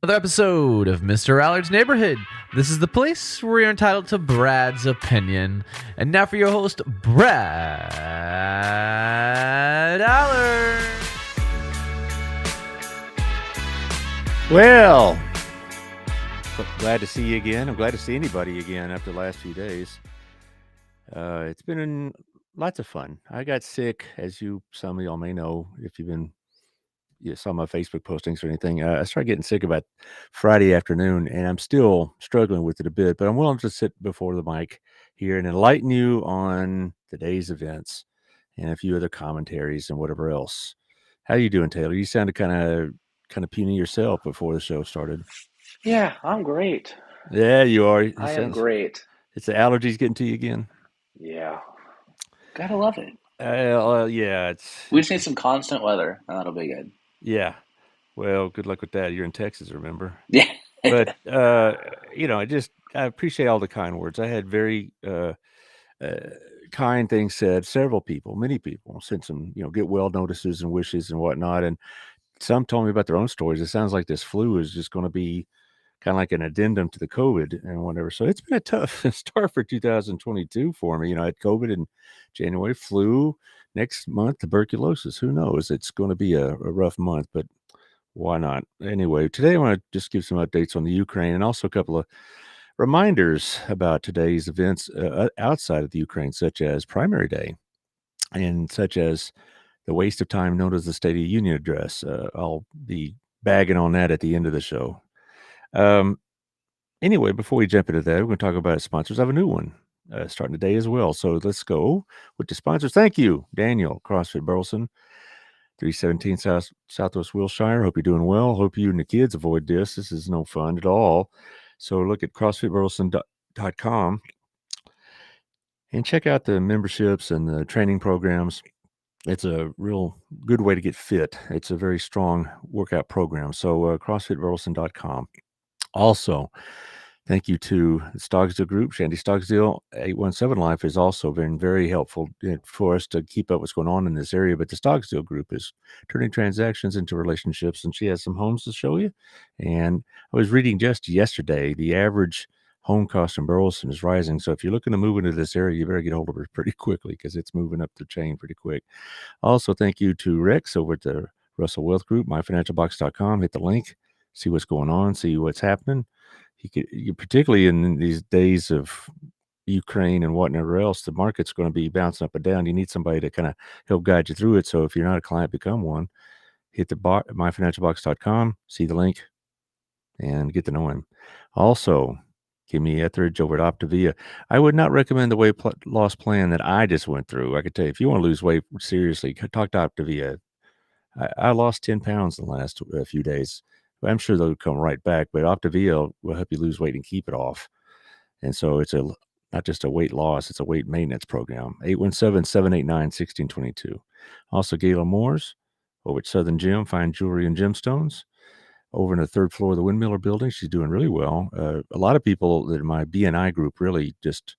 Another episode of Mr. Allard's Neighborhood. This is the place where you're entitled to Brad's opinion. And now for your host, Brad Allard. Well, glad to see you again. I'm glad to see anybody again after the last few days. It's been lots of fun. I got sick, as some of y'all may know, if you saw my Facebook postings or anything. I started getting sick about Friday afternoon, and I'm still struggling with it a bit, but I'm willing to sit before the mic here and enlighten you on today's events and a few other commentaries and whatever else. How you doing, Taylor? You sounded kind of puny yourself before the show started. Yeah, I'm great. Yeah, you are. I am great. It's the allergies getting to you again. Yeah. Gotta love it. Yeah, We just need some constant weather, and that'll be good. yeah. Well, good luck with that. You're in Texas, remember? Yeah. But I appreciate all the kind words. I had very kind things said. Many people sent some, get well notices and wishes and whatnot. And some told me about their own stories. It sounds like this flu is just going to be kind of like an addendum to the COVID and whatever. So it's been a tough start for 2022 for me. I had COVID in January, flu, next month, tuberculosis. Who knows? It's going to be a rough month, but why not? Anyway, today I want to just give some updates on the Ukraine and also a couple of reminders about today's events outside of the Ukraine, such as Primary Day and such as the waste of time known as the State of the Union address. I'll be bagging on that at the end of the show. Anyway, before we jump into that, we're going to talk about sponsors. I have a new one starting today as well. So let's go with the sponsors. Thank you, Daniel, CrossFit Burleson, 317 Southwest Wilshire. Hope you're doing well. Hope you and the kids avoid this. This is no fun at all. So look at CrossFitBurleson.com and check out the memberships and the training programs. It's a real good way to get fit. It's a very strong workout program. So CrossFitBurleson.com. Also, thank you to the Stogsdill Group. Shandy Stogsdill, 817 Life has also been very helpful for us to keep up what's going on in this area. But the Stogsdill Group is turning transactions into relationships, and she has some homes to show you. And I was reading just yesterday, the average home cost in Burleson is rising. So if you're looking to move into this area, you better get hold of her pretty quickly because it's moving up the chain pretty quick. Also, thank you to Rex over at the Russell Wealth Group, myfinancialbox.com. Hit the link. See what's going on, see what's happening. You particularly in these days of Ukraine and whatever else, the market's going to be bouncing up and down. You need somebody to kind of help guide you through it. So if you're not a client, become one. Hit the myfinancialbox.com, see the link, and get to know him. Also, give me Etheridge over at Optavia. I would not recommend the weight loss plan that I just went through. I could tell you, if you want to lose weight seriously, talk to Optavia. I lost 10 pounds in the last few days. I'm sure they'll come right back, but Optavia will help you lose weight and keep it off. And so it's not just a weight loss, it's a weight maintenance program. 817-789-1622. Also, Gayla Moore's over at Southern Gem, fine jewelry and gemstones. Over in the third floor of the Windmiller building, she's doing really well. A lot of people in my BNI group really just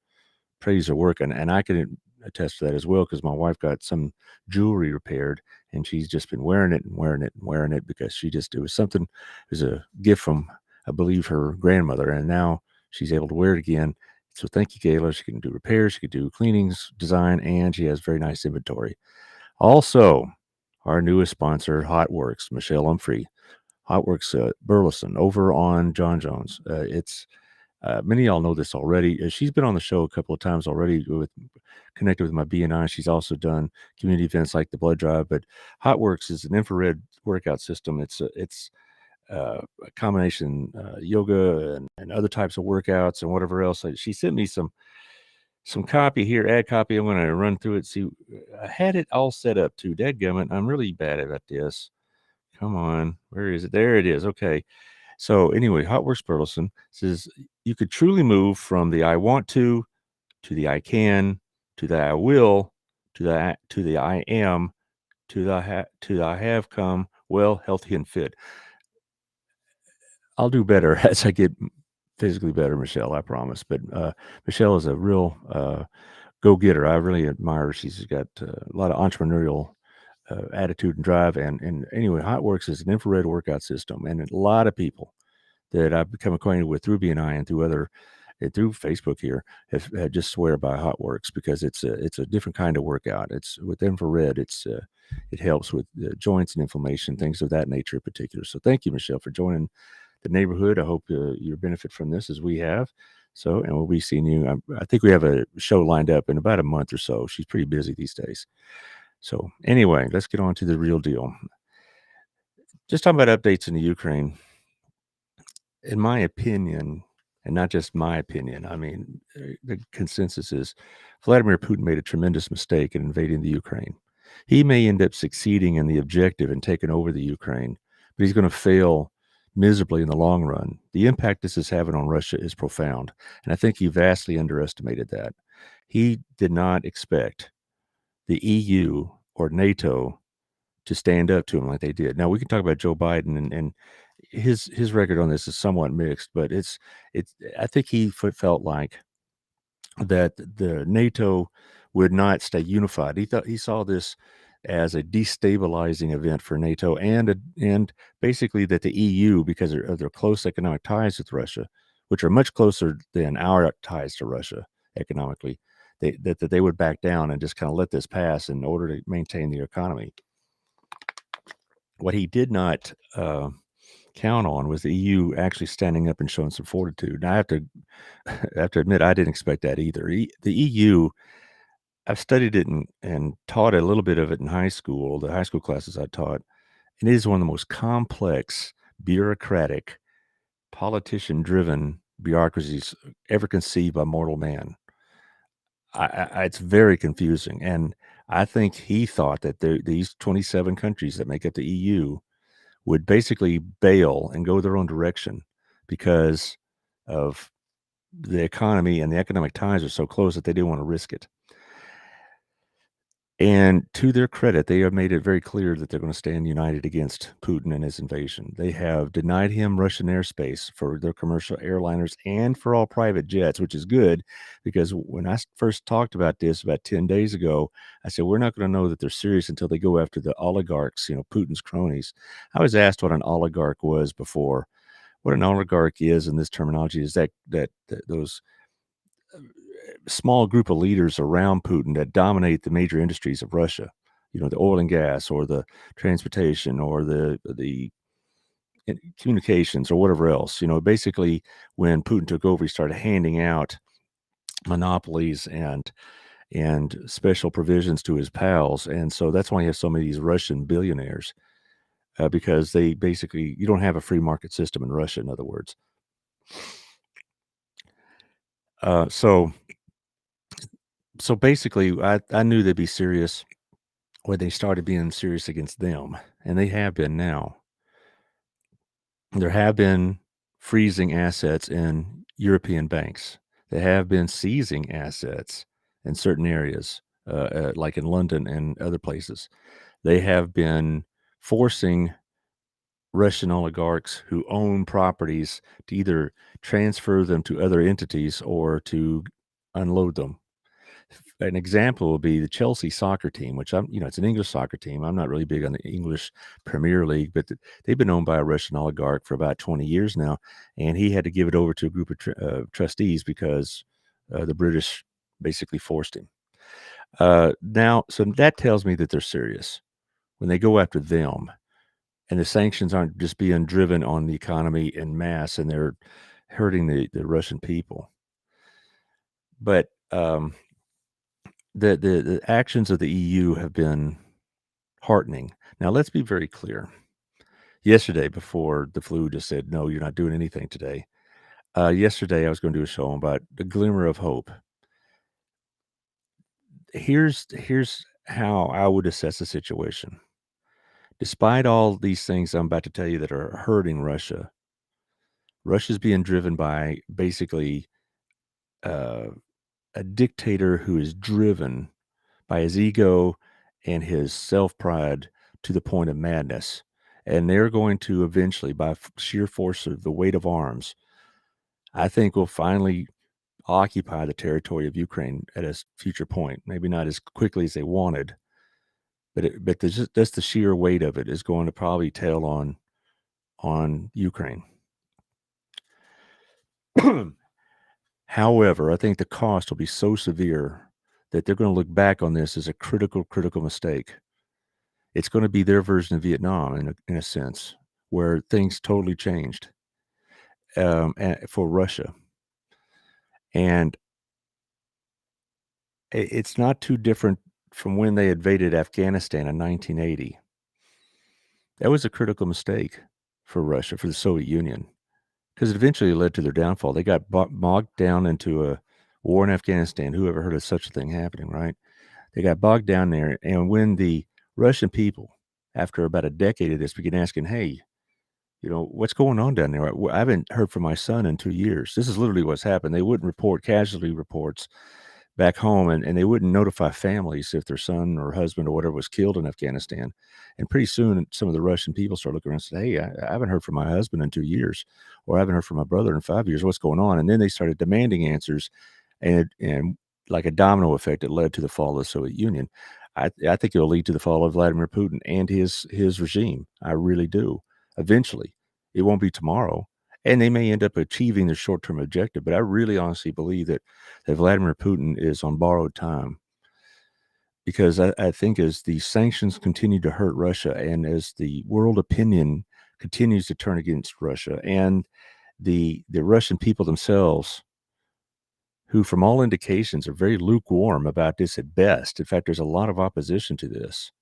praise her work, and I can attest to that as well because my wife got some jewelry repaired and she's just been wearing it because it was a gift from, I believe, her grandmother, and now she's able to wear it again. So thank you, Gayla. She can do repairs, she can do cleanings, design, and she has very nice inventory. Also, our newest sponsor, HotWorks, Michelle Humphrey, HotWorks Burleson over on John Jones. It's many of y'all know this already. She's been on the show a couple of times already connected with my BNI. She's also done community events like the blood drive, but HotWorks is an infrared workout system. It's a combination yoga and other types of workouts and whatever else. She sent me some copy here, ad copy. I'm going to run through it. See, I had it all set up too. Dadgummit, I'm really bad at this. Come on, where is it? There it is. Okay. So anyway, HotWorks Burleson says you could truly move from the I want to the I can, to the I will, to the I am, to the I have come well, healthy, and fit. I'll do better as I get physically better, Michelle, I promise. But Michelle is a real go-getter. I really admire her. She's got a lot of entrepreneurial attitude and drive. And anyway, HotWorks is an infrared workout system, and a lot of people that I've become acquainted with through BNI and through Facebook here have just swear by how it works, because it's a different kind of workout. It's with infrared. It helps with joints and inflammation, things of that nature in particular. So thank you, Michelle, for joining the neighborhood. I hope you benefit from this as we have. So, and we'll be seeing you. I think we have a show lined up in about a month or so. She's pretty busy these days. So anyway, let's get on to the real deal. Just talking about updates in the Ukraine. In my opinion, and not just my opinion, I mean, the consensus is Vladimir Putin made a tremendous mistake in invading the Ukraine. He may end up succeeding in the objective and taking over the Ukraine, but he's going to fail miserably in the long run. The impact this is having on Russia is profound, and I think he vastly underestimated that. He did not expect the EU or NATO to stand up to him like they did. Now we can talk about Joe Biden and his record on this is somewhat mixed, but it's I think he felt like that the NATO would not stay unified. He saw this as a destabilizing event for NATO and basically that the EU, because of their close economic ties with Russia, which are much closer than our ties to Russia economically, that they would back down and just kind of let this pass in order to maintain the economy. What he did not count on was the EU actually standing up and showing some fortitude. And I have to admit, I didn't expect that either. The EU, I've studied it and taught a little bit of it in high school, the high school classes I taught, and it is one of the most complex, bureaucratic, politician-driven bureaucracies ever conceived by mortal man. It's very confusing, and I think he thought that these 27 countries that make up the EU would basically bail and go their own direction because of the economy, and the economic ties are so close that they didn't want to risk it. And to their credit, they have made it very clear that they're going to stand united against Putin and his invasion. They have denied him Russian airspace for their commercial airliners and for all private jets, which is good, because when I first talked about this about 10 days ago, I said, we're not going to know that they're serious until they go after the oligarchs, Putin's cronies. I was asked what an oligarch was before. What an oligarch is in this terminology is that those small group of leaders around Putin that dominate the major industries of Russia, the oil and gas or the transportation or the communications or whatever else. Basically when Putin took over, he started handing out monopolies and special provisions to his pals. And so that's why you have so many of these Russian billionaires, because they basically, you don't have a free market system in Russia, in other words. So basically, I knew they'd be serious when they started being serious against them, and they have been now. There have been freezing assets in European banks. They have been seizing assets in certain areas, like in London and other places. They have been forcing Russian oligarchs who own properties to either transfer them to other entities or to unload them. An example would be the Chelsea soccer team, which it's an English soccer team. I'm not really big on the English Premier League, but they've been owned by a Russian oligarch for about 20 years now, and he had to give it over to a group of trustees because the British basically forced him. So that tells me that they're serious when they go after them, and the sanctions aren't just being driven on the economy en masse, and they're hurting the Russian people. But the actions of the EU have been heartening. Now, let's be very clear. Yesterday, before the flu just said, no, you're not doing anything today. Yesterday, I was going to do a show about the glimmer of hope. Here's how I would assess the situation. Despite all these things I'm about to tell you that are hurting Russia, Russia's being driven by basically a dictator who is driven by his ego and his self-pride to the point of madness. And they're going to eventually, by sheer force of the weight of arms, I think will finally occupy the territory of Ukraine at a future point. Maybe not as quickly as they wanted, but just the sheer weight of it is going to probably tell on Ukraine. However, I think the cost will be so severe that they're going to look back on this as a critical mistake. It's going to be their version of Vietnam in a sense, where things totally changed for Russia. And it's not too different from when they invaded Afghanistan in 1980. That was a critical mistake for Russia, for the Soviet Union, because it eventually led to their downfall. They got bogged down into a war in Afghanistan. Who ever heard of such a thing happening, right? They got bogged down there. And when the Russian people, after about a decade of this, began asking, hey, what's going on down there? I haven't heard from my son in 2 years. This is literally what's happened. They wouldn't report casualty reports back home, and they wouldn't notify families if their son or husband or whatever was killed in Afghanistan. And pretty soon, some of the Russian people started looking around and said, hey, I haven't heard from my husband in 2 years, or I haven't heard from my brother in 5 years. What's going on? And then they started demanding answers, and like a domino effect, it led to the fall of the Soviet Union. I think it will lead to the fall of Vladimir Putin and his regime. I really do. Eventually, it won't be tomorrow. And they may end up achieving their short-term objective, but I really honestly believe that Vladimir Putin is on borrowed time, because I think as the sanctions continue to hurt Russia, and as the world opinion continues to turn against Russia, and the Russian people themselves, who from all indications are very lukewarm about this at best. In fact, there's a lot of opposition to this.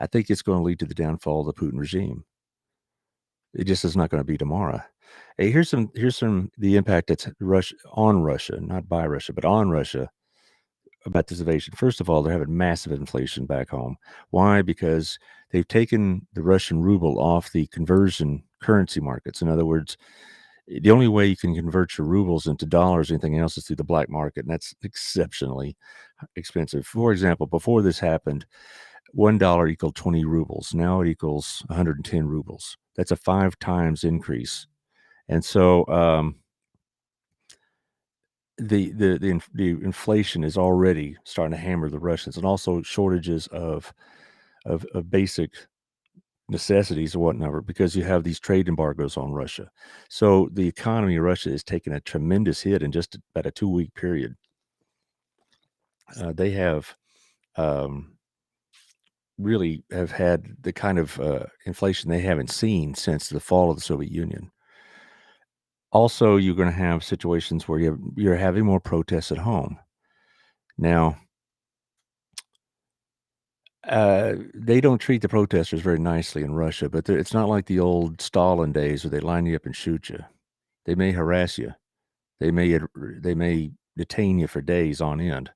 I think it's going to lead to the downfall of the Putin regime. It just is not going to be tomorrow. Hey, here's some the impact that's on Russia, not by Russia, but on Russia about this invasion. First of all, they're having massive inflation back home. Why? Because they've taken the Russian ruble off the conversion currency markets. In other words, the only way you can convert your rubles into dollars or anything else is through the black market, and that's exceptionally expensive. For example, before this happened, $1 equaled 20 rubles. Now it equals 110 rubles. That's a 5 times increase. And so the inflation is already starting to hammer the Russians, and also shortages of basic necessities or whatnot, because you have these trade embargoes on Russia. So the economy of Russia is taking a tremendous hit in just about a 2-week period. They have really have had the kind of inflation they haven't seen since the fall of the Soviet Union. Also, you're going to have situations where you're having more protests at home. Now, they don't treat the protesters very nicely in Russia, but it's not like the old Stalin days where they line you up and shoot you. They may harass you. They may detain you for days on end.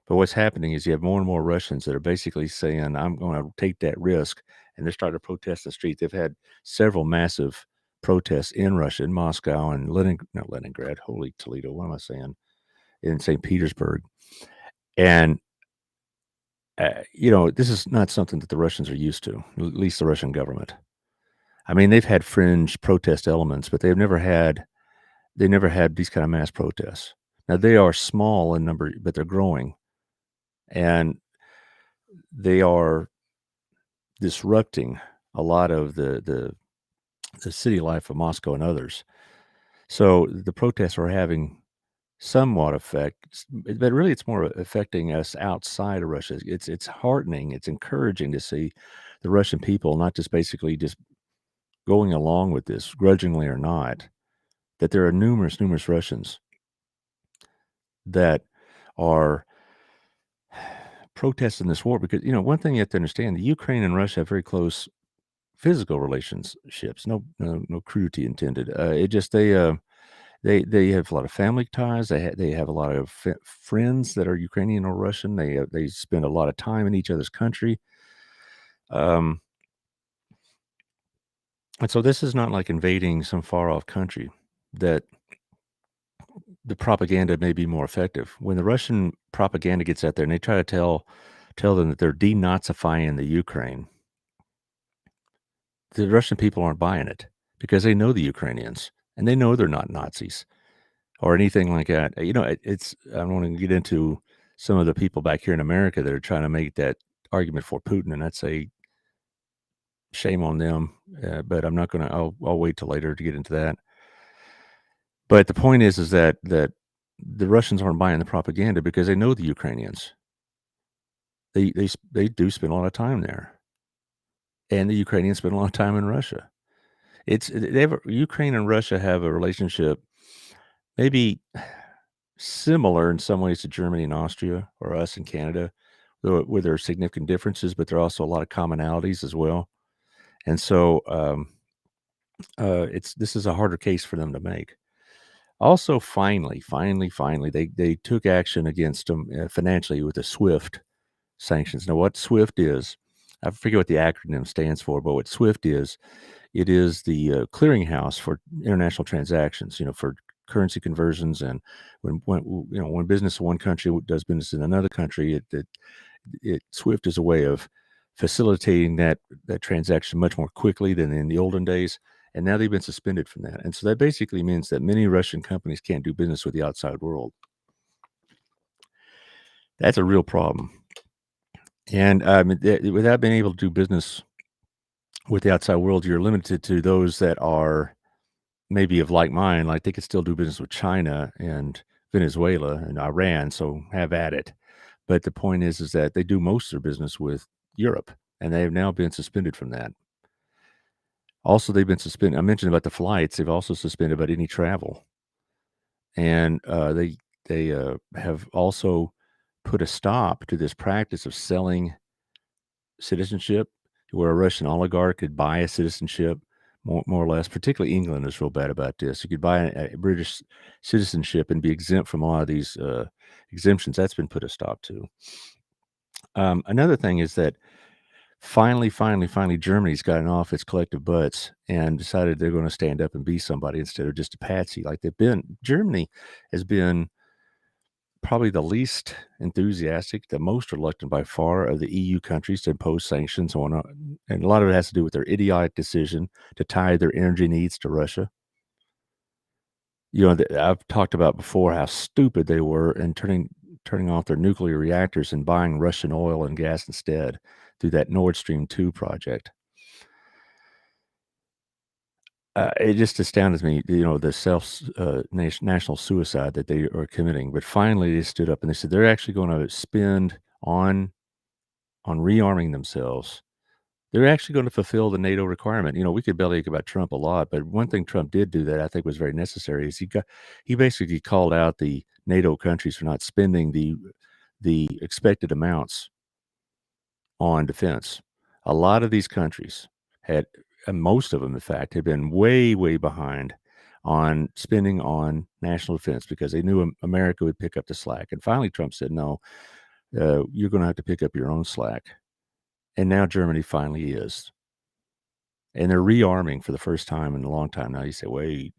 But what's happening is you have more and more Russians that are basically saying, I'm going to take that risk, and they're starting to protest the street. They've had several massive protests in Russia, in Moscow, and Leningrad, holy Toledo, what am I saying? In St. Petersburg. And this is not something that the Russians are used to, at least the Russian government. I mean, they've had fringe protest elements, but they never had these kind of mass protests. Now, they are small in number, but they're growing, and they are disrupting a lot of the city life of Moscow and others. So the protests are having somewhat effect, but really it's more affecting us outside of Russia. It's heartening, it's encouraging to see the Russian people not just basically just going along with this, grudgingly or not, that there are numerous Russians that are protesting this war. Because one thing you have to understand: the Ukraine and Russia have very close physical relationships. No crudity intended. It just they have a lot of family ties. They have a lot of friends that are Ukrainian or Russian. They spend a lot of time in each other's country. And so this is not like invading some far off country that the propaganda may be more effective. When the Russian propaganda gets out there and they try to tell them that they're denazifying the Ukraine, the Russian people aren't buying it, because they know the Ukrainians and they know they're not Nazis or anything like that. I don't want to get into some of the people back here in America that are trying to make that argument for Putin, and I'd say shame on them. But I'm not going to. I'll wait till later to get into that. But the point is that the Russians aren't buying the propaganda because they know the Ukrainians. They do spend a lot of time there, and the Ukrainians spend a lot of time in Russia. Ukraine and Russia have a relationship maybe similar in some ways to Germany and Austria or us and Canada, where there are significant differences, but there are also a lot of commonalities as well. And so this is a harder case for them to make. Also, finally, they took action against them financially with the SWIFT sanctions. Now, what SWIFT is, I forget what the acronym stands for, but what SWIFT is, it is the clearinghouse for international transactions. For currency conversions, and when business in one country does business in another country, SWIFT is a way of facilitating that transaction much more quickly than in the olden days. And now they've been suspended from that. And so that basically means that many Russian companies can't do business with the outside world. That's a real problem. And without being able to do business with the outside world, you're limited to those that are maybe of like mind. Like they could still do business with China and Venezuela and Iran, so have at it. But the point is that they do most of their business with Europe, and they have now been suspended from that. Also, they've been suspended. I mentioned about the flights. They've also suspended about any travel, and they have also put a stop to this practice of selling citizenship, where a Russian oligarch could buy a citizenship, more or less. Particularly England is real bad about this. You could buy a British citizenship and be exempt from a lot of these exemptions. That's been put a stop to. Another thing is that finally, Germany's gotten off its collective butts and decided they're going to stand up and be somebody instead of just a patsy like they've been. Germany has been probably the least enthusiastic, the most reluctant by far of the EU countries to impose sanctions on, and a lot of it has to do with their idiotic decision to tie their energy needs to Russia. I've talked about before how stupid they were in turning off their nuclear reactors and buying Russian oil and gas instead through that Nord Stream 2 project. It just astounds me, the national suicide that they are committing. But finally, they stood up and they said they're actually going to spend on rearming themselves. They're actually going to fulfill the NATO requirement. We could bellyache about Trump a lot, but one thing Trump did do that I think was very necessary is he basically called out the NATO countries for not spending the expected amounts on defense. A lot of these countries had, and most of them, in fact, had been way, way behind on spending on national defense because they knew America would pick up the slack. And finally, Trump said, no, you're going to have to pick up your own slack. And now Germany finally is. And they're rearming for the first time in a long time. Now you say, wait,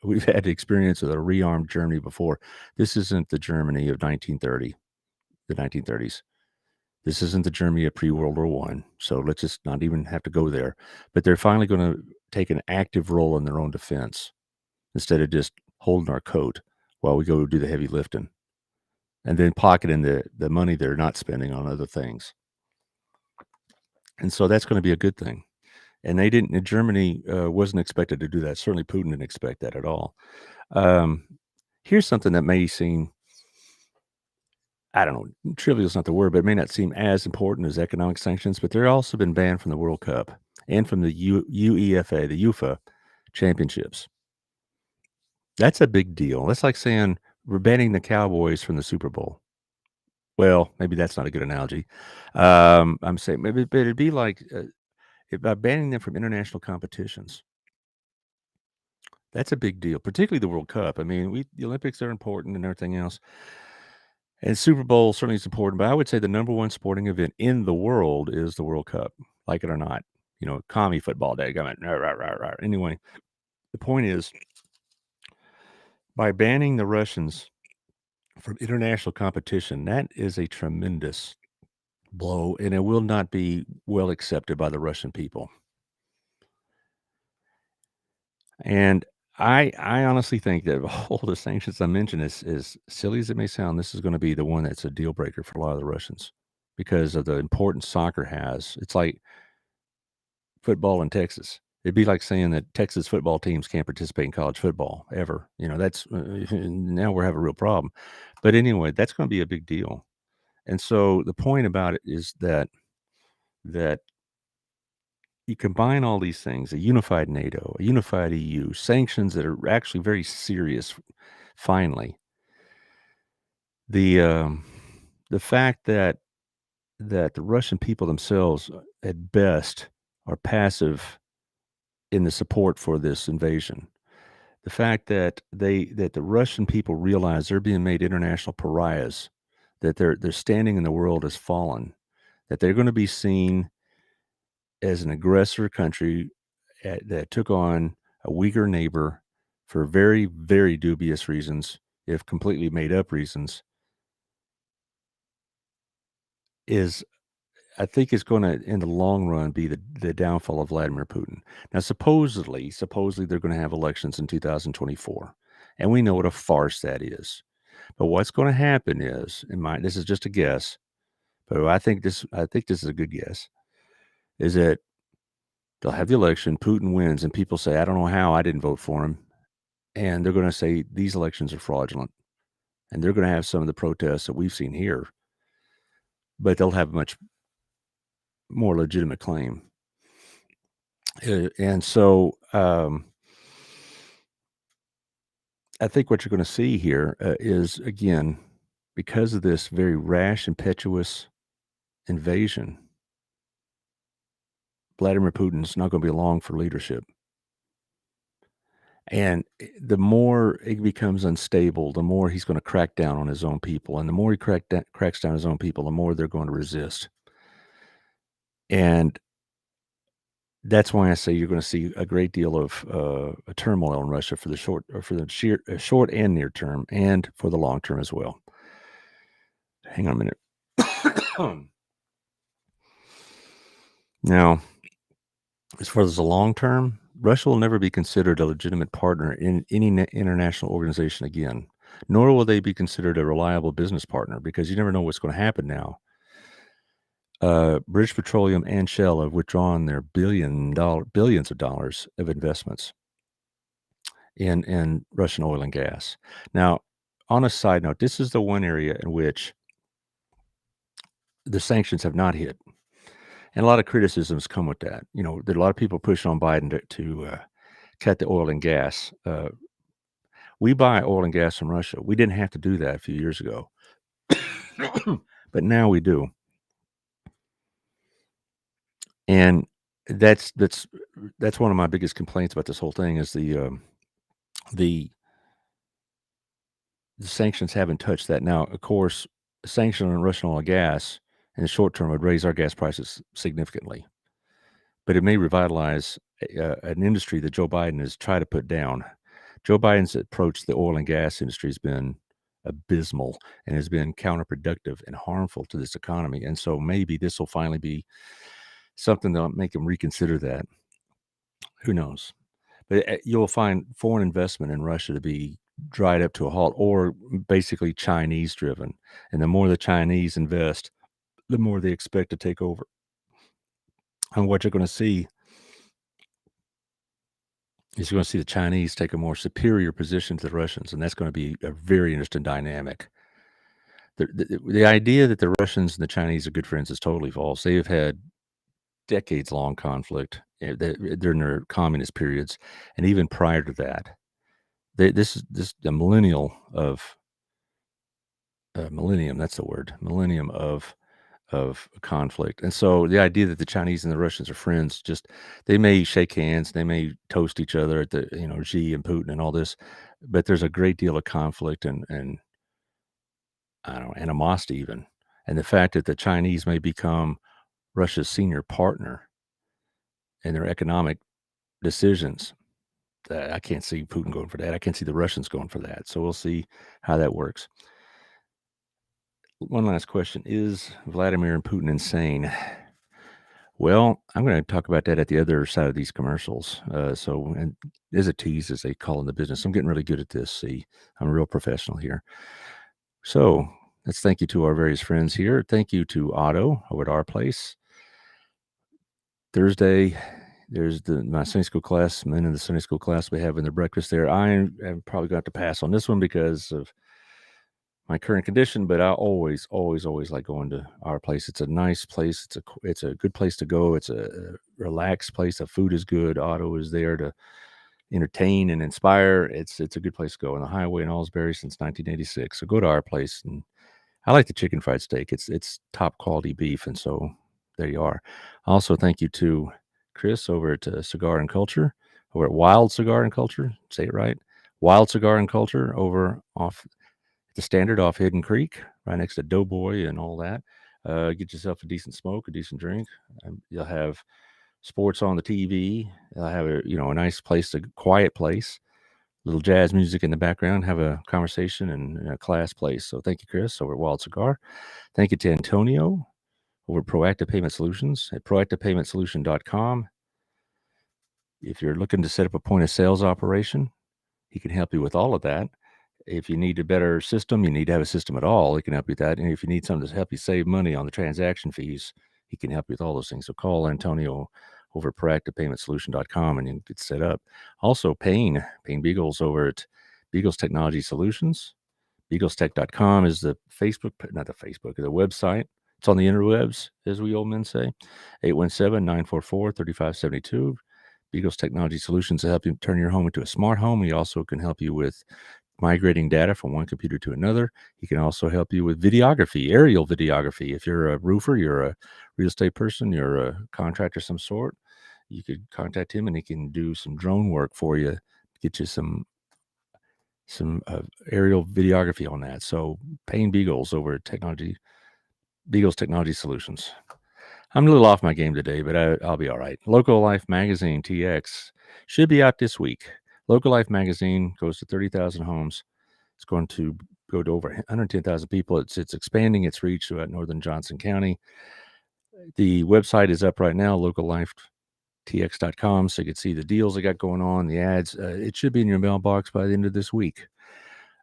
we've had experience with a rearmed Germany before. This isn't the Germany of 1930, the 1930s. This isn't the Germany of pre-World War I, so let's just not even have to go there. But they're finally going to take an active role in their own defense instead of just holding our coat while we go do the heavy lifting and then pocketing the money they're not spending on other things. And so that's going to be a good thing. And Germany wasn't expected to do that. Certainly Putin didn't expect that at all. Here's something that may seem, I don't know, trivial is not the word, but it may not seem as important as economic sanctions, but they're also been banned from the World Cup and from the UEFA, the UEFA championships. That's a big deal. That's like saying we're banning the Cowboys from the Super Bowl. Well, maybe that's not a good analogy. I'm saying maybe, but it'd be like by banning them from international competitions. That's a big deal, particularly the World Cup. I mean, the Olympics are important and everything else. And Super Bowl certainly is important, but I would say the number one sporting event in the world is the World Cup, like it or not. Commie football day. Anyway, the point is, by banning the Russians from international competition, that is a tremendous blow, and it will not be well accepted by the Russian people. And I honestly think that all the sanctions I mentioned, as silly as it may sound, this is going to be the one that's a deal breaker for a lot of the Russians because of the importance soccer has. It's like football in Texas. It'd be like saying that Texas football teams can't participate in college football ever. That's now we're having a real problem. But anyway, that's going to be a big deal. And so the point about it is that you combine all these things: a unified NATO, a unified EU, sanctions that are actually very serious. Finally, the fact that the Russian people themselves, at best, are passive in the support for this invasion. The fact that the Russian people realize they're being made international pariahs, that they're standing in the world as fallen, that they're going to be seen as an aggressor country that took on a weaker neighbor for very, very dubious reasons, if completely made up reasons, is, I think, is going to, in the long run, be the downfall of Vladimir Putin. Now, supposedly, they're going to have elections in 2024, and we know what a farce that is. But what's going to happen is, this is just a guess, but I think this is a good guess, is that they'll have the election, Putin wins, and people say, I don't know how I didn't vote for him. And they're going to say these elections are fraudulent. And they're going to have some of the protests that we've seen here, but they'll have a much more legitimate claim. And so I think what you're going to see here is, again, because of this very rash, impetuous invasion, Vladimir Putin's not going to be long for leadership. And the more it becomes unstable, the more he's going to crack down on his own people. And the more he cracks down on his own people, the more they're going to resist. And that's why I say you're going to see a great deal of turmoil in Russia for the short and near term, and for the long term as well. Hang on a minute. Now, as far as the long term, Russia will never be considered a legitimate partner in any international organization again, nor will they be considered a reliable business partner, because you never know what's going to happen now. British Petroleum and Shell have withdrawn their billions of dollars of investments in Russian oil and gas. Now, on a side note, this is the one area in which the sanctions have not hit. And a lot of criticisms come with that. There are a lot of people pushing on Biden to cut the oil and gas. We buy oil and gas from Russia. We didn't have to do that a few years ago, but now we do. And that's one of my biggest complaints about this whole thing is the sanctions haven't touched that. Now, of course, a sanction on Russian oil and gas in the short term would raise our gas prices significantly, but it may revitalize an industry that Joe Biden has tried to put down. Joe Biden's approach to the oil and gas industry has been abysmal and has been counterproductive and harmful to this economy. And so maybe this will finally be something that'll make him reconsider that. Who knows? But you'll find foreign investment in Russia to be dried up to a halt, or basically Chinese driven. And the more the Chinese invest, the more they expect to take over. And what you're going to see is you're going to see the Chinese take a more superior position to the Russians, and that's going to be a very interesting dynamic. The idea that the Russians and the Chinese are good friends is totally false. They have had decades-long conflict during their communist periods, and even prior to that. This is the millennium of conflict. And so the idea that the Chinese and the Russians are friends, they may shake hands, they may toast each other at the Xi and Putin and all this, but there's a great deal of conflict and I don't know, animosity even. And the fact that the Chinese may become Russia's senior partner in their economic decisions, I can't see Putin going for that. I can't see the Russians going for that. So we'll see how that works. One last question. Is Vladimir and Putin insane? Well, I'm going to talk about that at the other side of these commercials. And there's a tease, as they call in the business. I'm getting really good at this. See, I'm a real professional here. So let's thank you to our various friends here. Thank you to Otto over at our place. Thursday, There's my Sunday school class, men in the Sunday school class we have in the breakfast there. I am probably going to pass on this one because of my current condition, but I always like going to our place. It's a nice place. It's a good place to go. It's a relaxed place. The food is good. Otto is there to entertain and inspire. It's a good place to go on the highway in Allsbury since 1986. So go to our place, and I like the chicken fried steak. It's top quality beef, and so there you are. Also, thank you to Chris over at Cigar and Culture, over at Wild Cigar and Culture. Say it right, Wild Cigar and Culture over off the Standard off Hidden Creek, right next to Doughboy and all that. Get yourself a decent smoke, a decent drink. You'll have sports on the TV. You'll have a nice place, a quiet place, little jazz music in the background. Have a conversation in a class place. So thank you, Chris, over at Wild Cigar. Thank you to Antonio over at Proactive Payment Solutions at proactivepaymentsolution.com. If you're looking to set up a point of sales operation, he can help you with all of that. If you need a better system, you need to have a system at all, he can help you with that. And if you need something to help you save money on the transaction fees, he can help you with all those things. So call Antonio over at proactivepaymentsolution.com and you can get set up. Also, Payne Beagles over at Beagles Technology Solutions. BeaglesTech.com is the website. It's on the interwebs, as we old men say. 817-944-3572. Beagles Technology Solutions will help you turn your home into a smart home. He also can help you with migrating data from one computer to another. He can also help you with videography, aerial videography. If you're a roofer, you're a real estate person, you're a contractor of some sort, you could contact him and he can do some drone work for you, get you some aerial videography on that. So Payne Beagles over at Beagles Technology Solutions. I'm a little off my game today, but I'll be all right. Local Life Magazine TX should be out this week. Local Life Magazine goes to 30,000 homes. It's going to go to over 110,000 people. It's expanding its reach throughout northern Johnson County. The website is up right now, locallifetx.com, so you can see the deals they got going on, the ads. It should be in your mailbox by the end of this week.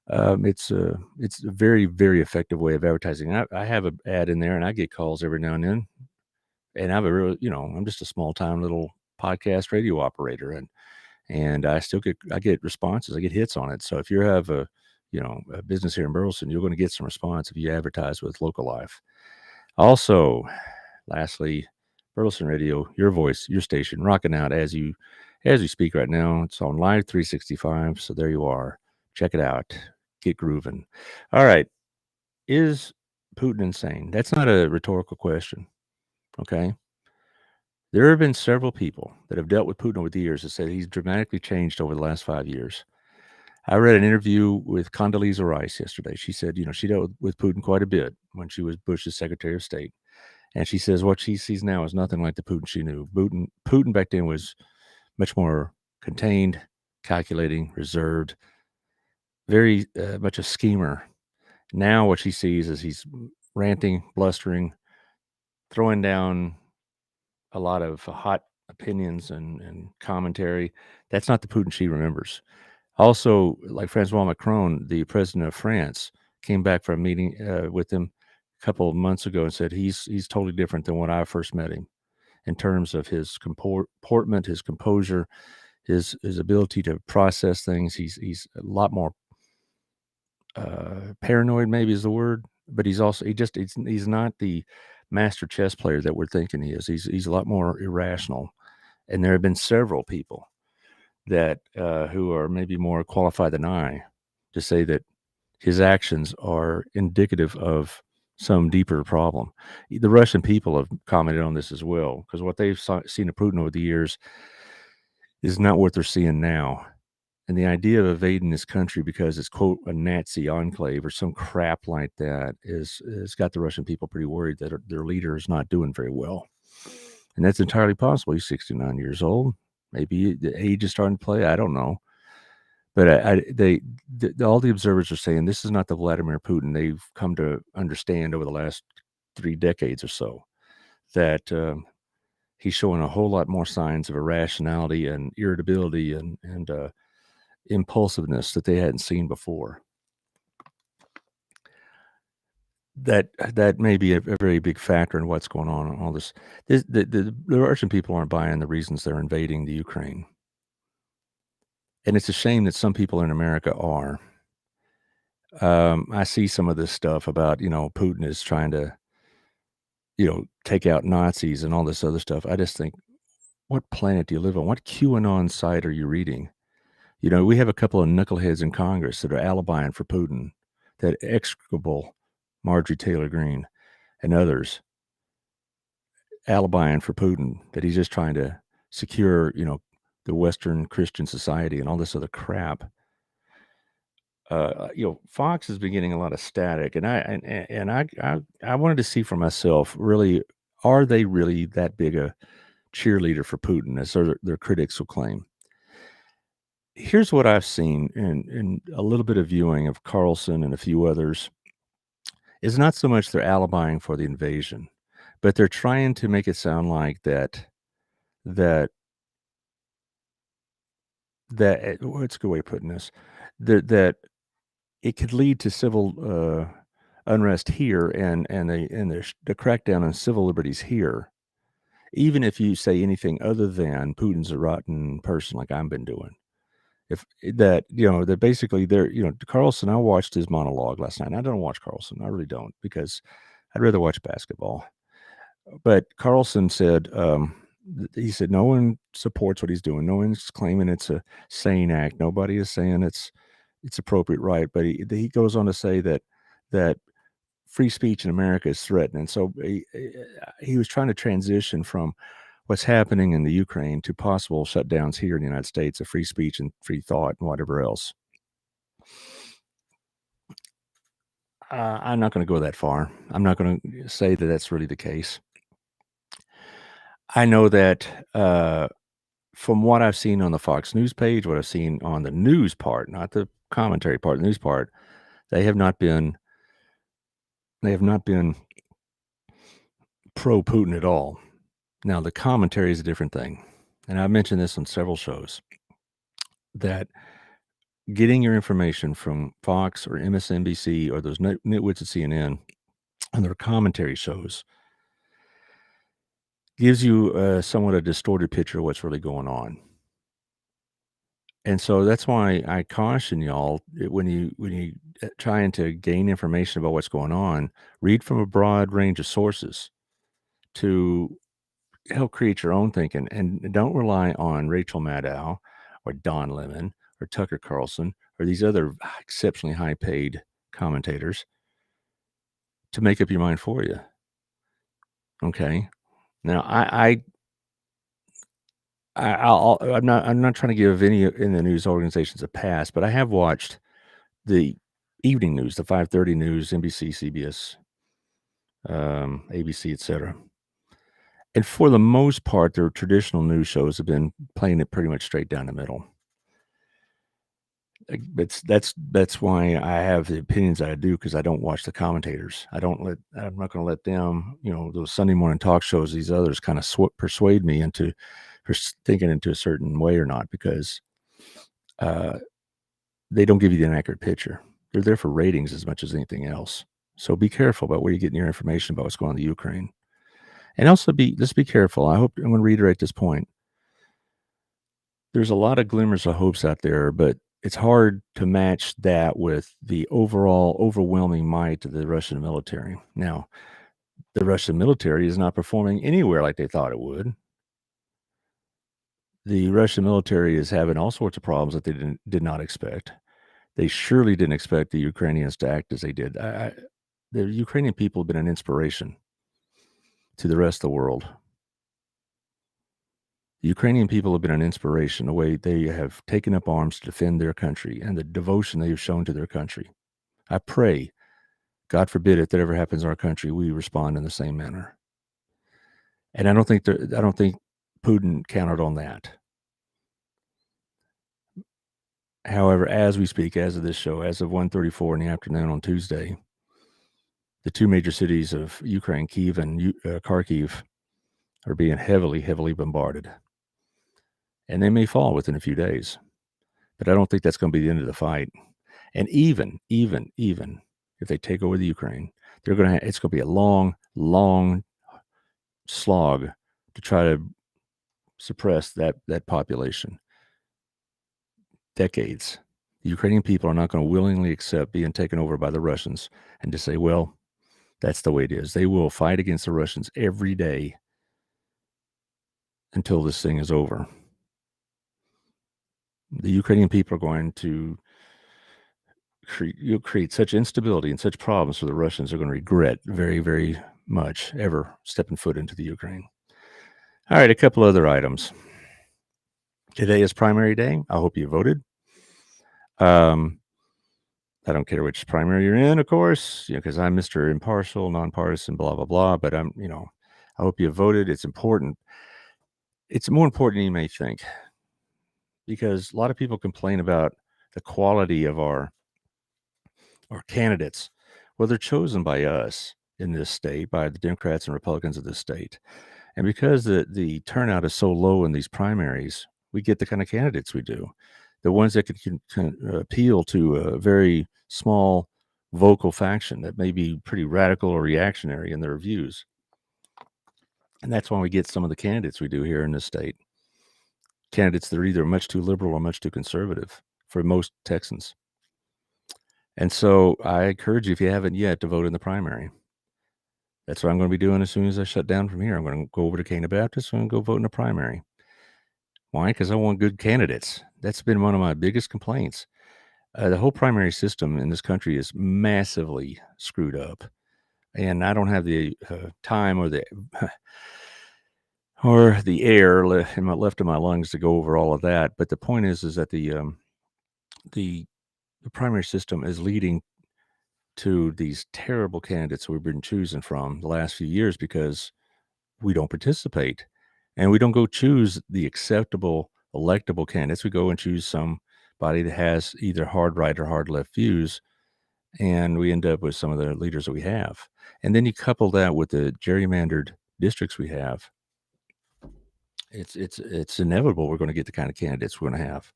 It's a very, very effective way of advertising. I have an ad in there, and I get calls every now and then. And I have I'm just a small time little podcast radio operator, and I get responses. I get hits on it. So if you have a business here in Burleson, you're going to get some response if you advertise with Local Life. Also, lastly, Burleson Radio, your voice, your station, rocking out as you speak right now. It's on Live 365. So there you are. Check it out. Get grooving. All right. Is Putin insane? That's not a rhetorical question. Okay. There have been several people that have dealt with Putin over the years that said he's dramatically changed over the last 5 years. I read an interview with Condoleezza Rice yesterday. She said, she dealt with Putin quite a bit when she was Bush's Secretary of State. And she says what she sees now is nothing like the Putin she knew. Putin back then was much more contained, calculating, reserved, very much a schemer. Now what she sees is he's ranting, blustering, throwing down a lot of hot opinions and commentary. That's not the Putin she remembers. Also, like Francois Macron, the president of France, came back from a meeting with him a couple of months ago and said he's totally different than when I first met him in terms of his comportment, his composure, his ability to process things. He's a lot more paranoid, maybe is the word, but he's not the master chess player that we're thinking he is. He's a lot more irrational, and there have been several people that who are maybe more qualified than I to say that his actions are indicative of some deeper problem. The Russian people have commented on this as well, because what they've seen of Putin over the years is not what they're seeing now. And the idea of invading this country because it's, quote, a Nazi enclave or some crap like that is got the Russian people pretty worried that their leader is not doing very well. And that's entirely possible. He's 69 years old. Maybe the age is starting to play. I don't know. But all the observers are saying this is not the Vladimir Putin they've come to understand over the last 3 decades or so, that he's showing a whole lot more signs of irrationality and irritability and impulsiveness that they hadn't seen before. that may be a very big factor in what's going on in all this. The Russian people aren't buying the reasons they're invading the Ukraine. And it's a shame that some people in America are. I see some of this stuff about, Putin is trying to, take out Nazis and all this other stuff. I just think, what planet do you live on? What QAnon site are you reading? We have a couple of knuckleheads in Congress that are alibiing for Putin, that execrable Marjorie Taylor Greene and others alibiing for Putin, that he's just trying to secure, the Western Christian society and all this other crap. Fox has been getting a lot of static, and I wanted to see for myself, really, are they really that big a cheerleader for Putin as their critics will claim? Here's what I've seen in a little bit of viewing of Carlson and a few others, is not so much they're alibying for the invasion, but they're trying to make it sound like that what's a good way of putting this, that it could lead to civil unrest here and the crackdown on civil liberties here, even if you say anything other than Putin's a rotten person, like I've been doing. If that, that basically they're, Carlson, I watched his monologue last night. I don't watch Carlson. I really don't, because I'd rather watch basketball. But Carlson said, he said, no one supports what he's doing. No one's claiming it's a sane act. Nobody is saying it's appropriate, right? But he goes on to say that free speech in America is threatened. And so he was trying to transition from what's happening in the Ukraine to possible shutdowns here in the United States of free speech and free thought and whatever else. I'm not going to go that far. I'm not going to say that that's really the case. I know that from what I've seen on the Fox News page, what I've seen on the news part, not the commentary part, the news part, they have not been pro Putin at all. Now, the commentary is a different thing. And I've mentioned this on several shows, that getting your information from Fox or MSNBC or those nitwits at CNN and their commentary shows gives you somewhat a distorted picture of what's really going on. And so that's why I caution y'all, when you trying to gain information about what's going on, read from a broad range of sources to help create your own thinking, and don't rely on Rachel Maddow or Don Lemon or Tucker Carlson or these other exceptionally high paid commentators to make up your mind for you. Okay. Now I'm not trying to give any in the news organizations a pass, but I have watched the evening news, the 5:30 news, NBC, CBS, ABC, etc. And for the most part, their traditional news shows have been playing it pretty much straight down the middle. That's why I have the opinions I do, because I don't watch the commentators. I'm not going to let them, those Sunday morning talk shows, these others kind of persuade me into thinking into a certain way or not, because they don't give you the inaccurate picture. They're there for ratings as much as anything else. So be careful about where you're getting your information about what's going on in the Ukraine. And also just be careful. I'm going to reiterate this point. There's a lot of glimmers of hopes out there, but it's hard to match that with the overall overwhelming might of the Russian military. Now, the Russian military is not performing anywhere like they thought it would. The Russian military is having all sorts of problems that they did not expect. They surely didn't expect the Ukrainians to act as they did. The Ukrainian people have been an inspiration to the rest of the world. The Ukrainian people have been an inspiration, the way they have taken up arms to defend their country and the devotion they have shown to their country. I pray, God forbid, if that ever happens in our country, we respond in the same manner. And I don't think Putin counted on that. However, as we speak, as of this show, as of 1:34 in the afternoon on Tuesday, the two major cities of Ukraine, Kyiv and Kharkiv, are being heavily, heavily bombarded. And they may fall within a few days. But I don't think that's going to be the end of the fight. And even if they take over the Ukraine, it's going to be a long, long slog to try to suppress that population. Decades. The Ukrainian people are not going to willingly accept being taken over by the Russians and to say, well, that's the way it is. They will fight against the Russians every day until this thing is over. The Ukrainian people are going to create such instability and such problems for the Russians. They're going to regret very, very much ever stepping foot into the Ukraine. All right, a couple other items. Today is primary day. I hope you voted. I don't care which primary you're in, of course, because I'm Mr. Impartial, nonpartisan, blah, blah, blah. But I hope you voted. It's important. It's more important than you may think, because a lot of people complain about the quality of our candidates. Well, they're chosen by us in this state, by the Democrats and Republicans of this state. And because the turnout is so low in these primaries, we get the kind of candidates we do. The ones that can appeal to a very small vocal faction that may be pretty radical or reactionary in their views. And that's why we get some of the candidates we do here in this state. Candidates that are either much too liberal or much too conservative for most Texans. And so I encourage you, if you haven't yet, to vote in the primary. That's what I'm going to be doing as soon as I shut down from here. I'm going to go over to Cana Baptist and go vote in the primary. Why? Because I want good candidates. That's been one of my biggest complaints. The whole primary system in this country is massively screwed up. And I don't have the time or the air left in my lungs to go over all of that. But the point is that the primary system is leading to these terrible candidates we've been choosing from the last few years because we don't participate. And we don't go choose the acceptable, electable candidates. We go and choose somebody that has either hard right or hard left views, and we end up with some of the leaders that we have. And then you couple that with the gerrymandered districts we have. It's inevitable we're going to get the kind of candidates we're going to have.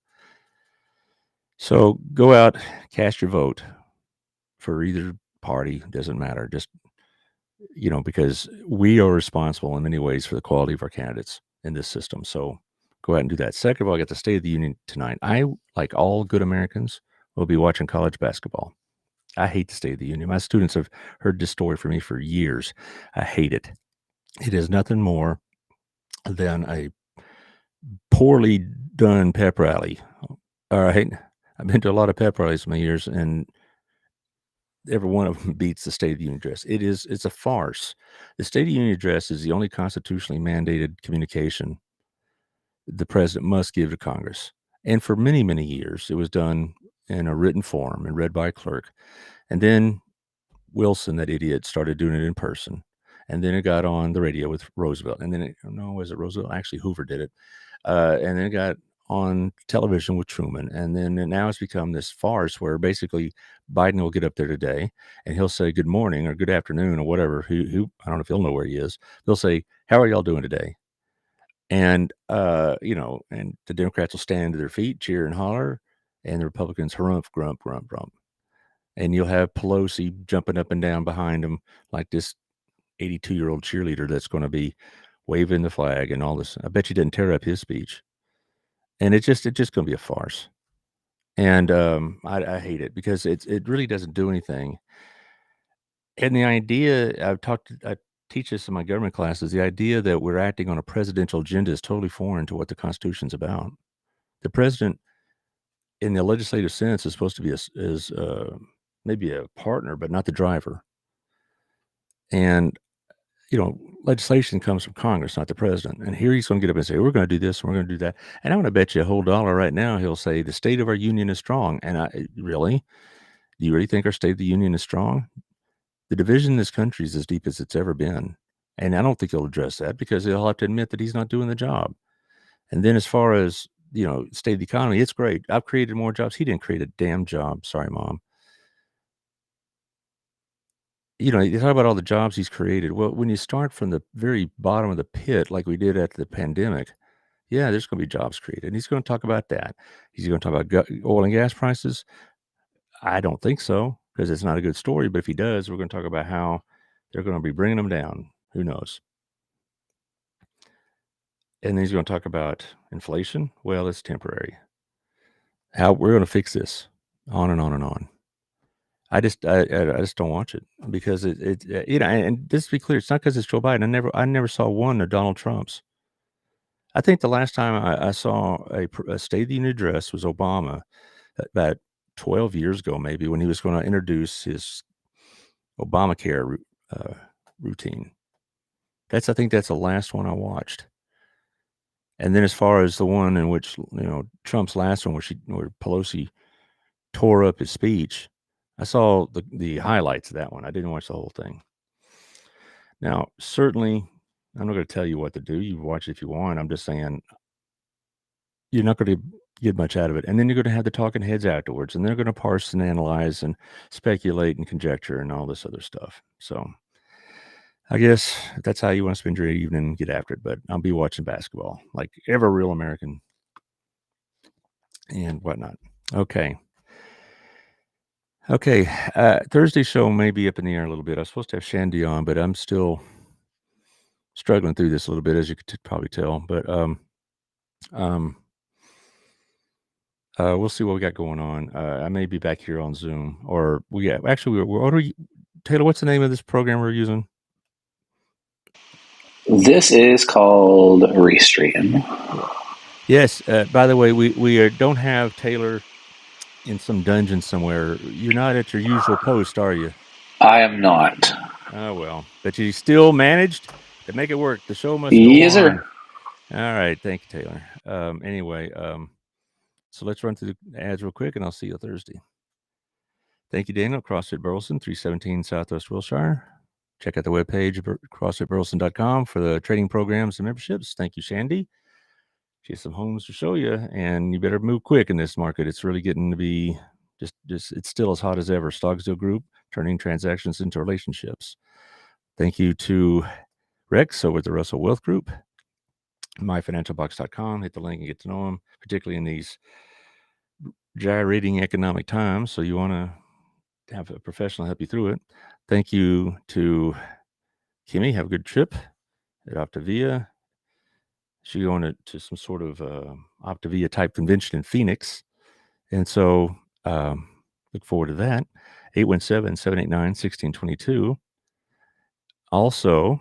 So go out, cast your vote for either party. Doesn't matter. Just, because we are responsible in many ways for the quality of our candidates in this system. So go out and do that. Second of all, I got the State of the Union tonight. I, like all good Americans, will be watching college basketball. I hate the State of the Union. My students have heard this story from me for years. I hate it. It is nothing more than a poorly done pep rally. All right. I've been to a lot of pep rallies in my years, and every one of them beats the State of the Union address. It's a farce. The State of the Union address is the only constitutionally mandated communication the president must give to Congress. And for many, many years, it was done in a written form and read by a clerk. And then Wilson, that idiot, started doing it in person. And then it got on the radio with Roosevelt. And then was it Roosevelt? Actually, Hoover did it. And then it got on television with Truman. And then now it's become this farce where basically Biden will get up there today and he'll say good morning or good afternoon or whatever. Who I don't know if he'll know where he is. They'll say, how are y'all doing today? And, and the Democrats will stand to their feet, cheer and holler, and the Republicans harumph, grump, grump, grump. And you'll have Pelosi jumping up and down behind them like this 82-year-old cheerleader that's going to be waving the flag and all this. I bet you didn't tear up his speech. And it's just going to be a farce. And I hate it because it really doesn't do anything. And the idea, I teach this in my government classes, the idea that we're acting on a presidential agenda is totally foreign to what the Constitution's about. The president, in the legislative sense, is supposed to be maybe a partner, but not the driver. And legislation comes from Congress, not the president. And here he's going to get up and say, we're going to do this and we're going to do that. And I'm going to bet you a whole dollar right now he'll say the state of our union is strong. And really? Do you really think our State of the Union is strong? The division in this country is as deep as it's ever been. And I don't think he'll address that because he'll have to admit that he's not doing the job. And then as far as, state of the economy, it's great. I've created more jobs. He didn't create a damn job. Sorry, Mom. You talk about all the jobs he's created. Well, when you start from the very bottom of the pit, like we did after the pandemic, yeah, there's going to be jobs created. And he's going to talk about that. He's going to talk about oil and gas prices. I don't think so. because it's not a good story. But if he does, we're going to talk about how they're going to be bringing them down. Who knows? And then he's going to talk about inflation. Well, it's temporary. How we're going to fix this, on and on and on. I just don't watch it because it and just to be clear, it's not because it's Joe Biden. I never saw one of Donald Trump's. I think the last time I saw a State of the Union address was Obama about 12 years ago, maybe, when he was going to introduce his Obamacare routine. I think that's the last one I watched. And then as far as the one in which, Trump's last one, where Pelosi tore up his speech, I saw the highlights of that one. I didn't watch the whole thing. Now, certainly, I'm not going to tell you what to do. You watch it if you want. I'm just saying you're not going to get much out of it. And then you're going to have the talking heads afterwards, and they're going to parse and analyze and speculate and conjecture and all this other stuff. So I guess if that's how you want to spend your evening, get after it. But I'll be watching basketball like every real American and whatnot. Okay. Thursday show may be up in the air a little bit. I was supposed to have Shandy on, but I'm still struggling through this a little bit, as you could probably tell. But we'll see what we got going on. I may be back here on Zoom, or Taylor, what's the name of this program we're using? This is called Restream. Yes. By the way, we don't have Taylor in some dungeon somewhere. You're not at your usual post, are you? I am not. Oh, well. But you still managed to make it work. The show must go Yes, on. sir. All right. Thank you, Taylor. Anyway, so let's run through the ads real quick, and I'll see you Thursday. Thank you, Daniel. CrossFit Burleson, 317 Southwest Wilshire. Check out the webpage, CrossFitBurleson.com, for the training programs and memberships. Thank you, Shandy. She has some homes to show you, and you better move quick in this market. It's really getting to be just it's still as hot as ever. Stocksdale Group, turning transactions into relationships. Thank you to Rex over at the Russell Wealth Group, myfinancialbox.com. Hit the link and get to know them, particularly in these gyrating economic times. So you want to have a professional help you through it. Thank you to Kimmy. Have a good trip at Optavia. She's going to some sort of Optavia type convention in Phoenix. And so look forward to that. 817-789-1622. Also,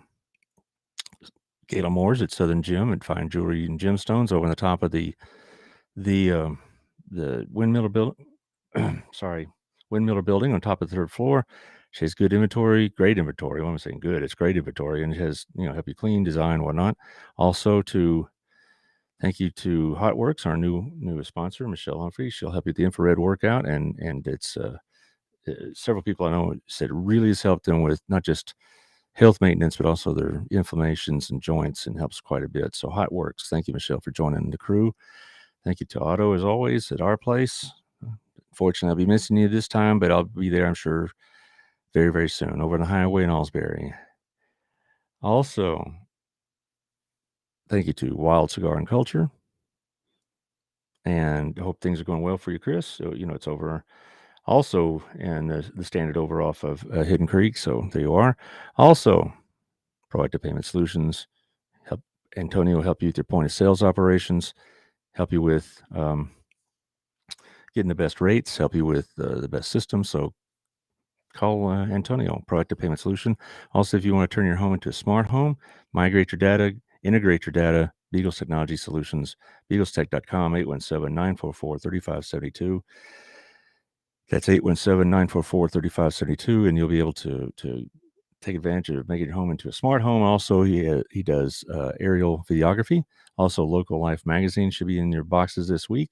Gayla Moore's at Southern Gem and Fine Jewelry and Gemstones over on the top of the Windmiller building. Windmiller building on top of the third floor. She has good inventory, great inventory. I'm saying good, it's great inventory, and it has, help you clean, design, whatnot. Also, thank you to Hotworks, our newest sponsor, Michelle Humphrey. She'll help you with the infrared workout, and it's several people I know said it really has helped them with not just health maintenance, but also their inflammations and joints, and helps quite a bit. So Hotworks, thank you, Michelle, for joining the crew. Thank you to Otto, as always, at our place. Fortunately, I'll be missing you this time, but I'll be there, I'm sure, very, very soon, over on the highway in Alsbury. Also, thank you to Wild Cigar and Culture. And I hope things are going well for you, Chris. So, it's over also in the standard over off of Hidden Creek. So there you are. Also, Proactive Payment Solutions. Antonio help you with your point of sales operations, help you with getting the best rates, help you with the best system. So call Antonio, Proactive Payment Solution. Also, if you want to turn your home into a smart home, migrate your data, integrate your data, Beagles Technology Solutions, BeaglesTech.com, 817-944-3572. That's 817-944-3572, and you'll be able to take advantage of making your home into a smart home. Also, he does aerial videography. Also, Local Life magazine should be in your boxes this week.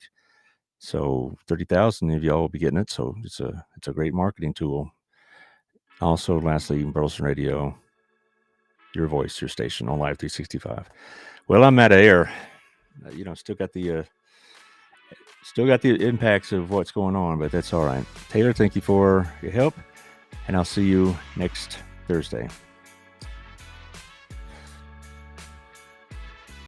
So 30,000 of y'all will be getting it. So it's a great marketing tool. Also, lastly, Burleson Radio, your voice, your station on Live 365. Well, I'm out of air. Still got the impacts of what's going on, but that's all right. Taylor, thank you for your help, and I'll see you next Thursday.